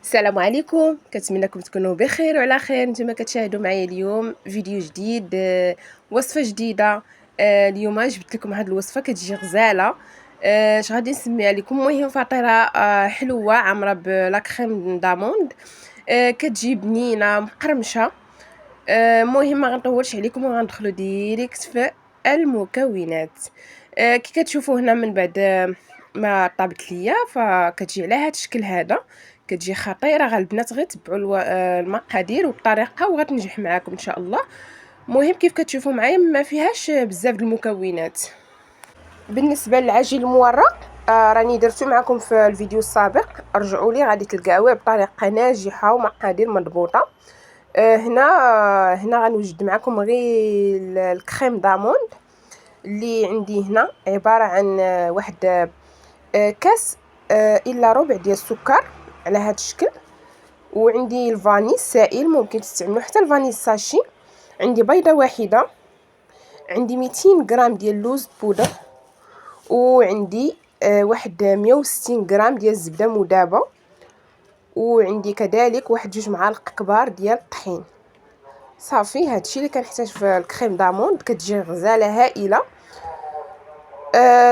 السلام عليكم، كنتمنىكم تكونوا بخير وعلى خير. نتوما كتشاهدوا معايا اليوم فيديو جديد، وصفه جديده. اليوم جبت لكم هذه الوصفه كتجي غزاله. اش غادي نسميها لكم؟ المهم فطيره حلوه عامره بلا كريم داموند. كتجي بنينه مقرمشه. المهم ما غنطولش عليكم وغندخلوا ديريكت في المكونات. كي كتشوفوا هنا من بعد ما طابت ليا فكتجي على هذا الشكل هذا. كتجي خطيره، غا البنات غير تبعوا المقادير والطريقه وغتنجح معكم ان شاء الله. المهم كيف كتشوفوا معايا ما فيهاش بزاف د المكونات. بالنسبه للعجين المورق راني درتو معكم في الفيديو السابق، رجعوا لي غادي تلقاوه بطريقه ناجحه ومقادير مضبوطه. هنا غنوجد معكم غير الكريم داموند اللي عندي هنا، عباره عن واحد كاس الا ربع ديال السكر على هذا الشكل. وعندي الفاني السائل، ممكن تستعملوا حتى الفاني الساشي. عندي بيضه واحده، عندي 200 غرام ديال اللوز بودر، وعندي واحد 160 غرام ديال الزبده مذابه، وعندي كذلك واحد 2 معالق كبار ديال الطحين. صافي هادشي اللي كنحتاج في الكريم داموند. كتجي غزاله هائله.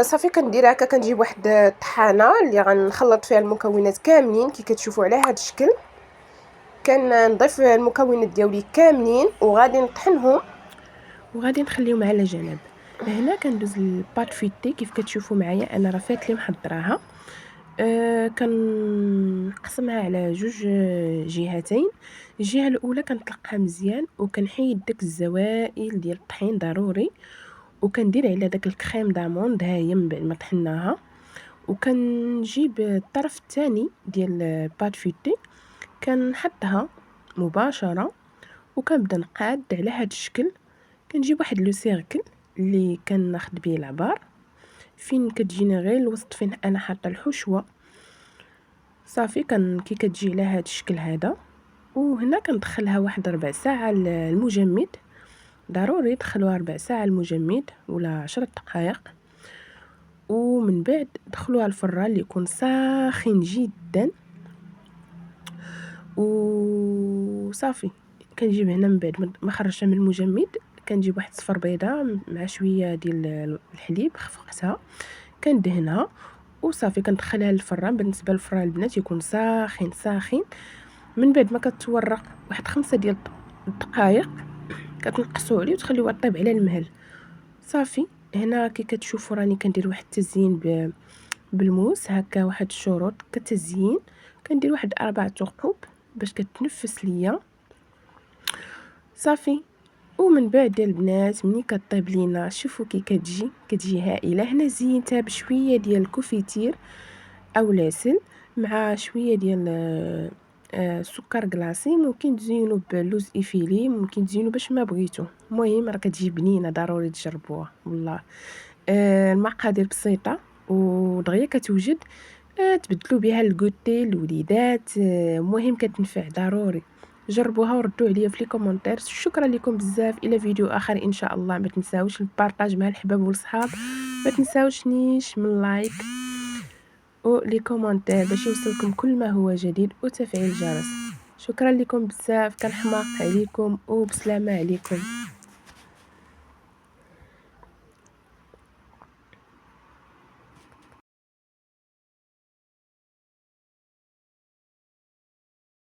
صافي كندير هكا، كنجيب واحد الطحانه اللي غنخلط فيها المكونات كاملين كي كتشوفوا على هذا الشكل. كنضيف المكونات ديالي كاملين وغادي نطحنهم وغادي نخليهم على جنب. هنا كندوز الباط فيتي كيف كتشوفوا معايا، انا راه فات لي محضراها. كنقسمها على جوج جهتين. الجهه الاولى كنطلقها مزيان وكنحيد داك الزوائل ديال الطحين ضروري، وكندير على داك الكريم داموند ها هي من بعد ما طحناها. وكنجيب الطرف الثاني ديال الباط فيتي كنحطها مباشره وكنبدا نقاد على هذا الشكل. كنجيب واحد لو سيركل اللي كناخذ به العبار فين كتجيني غير الوسط فين انا حاطه الحشوه. صافي كي كتجي على هذا الشكل هذا، وهنا كندخلها واحد ربع ساعه المجمد. ضروري دخلوها ربع ساعه المجمد ولا 10 دقائق، ومن بعد دخلوها الفران اللي يكون ساخن جدا. وصافي كنجيب هنا من بعد ما خرجتها من المجمد، كنجيب واحد صفر بيضه مع شويه ديال الحليب خفقتها كندهنها، وصافي كندخلها للفران. بالنسبه للفران البنات يكون ساخن ساخن. من بعد ما كتورق واحد 5 ديال الدقائق كتنقصوا عليه وتخليوها طيب على المهل. صافي هنا كي كتشوفوا راني كندير واحد التزيين بالموس هكا، واحد الشروط كتزيين. كندير واحد 4 ثقوب باش كتنفس ليا. صافي ومن بعد البنات ملي كطيب لينا شوفوا كي كتجي هائله. هنا زينتها بشويه ديال الكوفيتير او لاسل مع شويه ديال سكر كلاصي. ممكن تزينوا بلوز ايفيلي، ممكن تزينوا باش ما بغيتو. المهم راه كتجي بنينه، ضروري تجربوها والله. المقادير بسيطه ودغيا كتوجد. تبدلوا بها الكوتي الوليدات. المهم كتنفع، ضروري جربوها وردوا عليا في لي كومونتير. شكرا لكم بزاف، الى فيديو اخر ان شاء الله. ما تنساوش البارطاج مع الحباب والصحاب، ما تنساوش نيش من لايك ولي كومونتير باش يوصلكم كل ما هو جديد وتفعيل الجرس. شكرا لكم بزاف، كنحماق عليكم وبسلامه عليكم.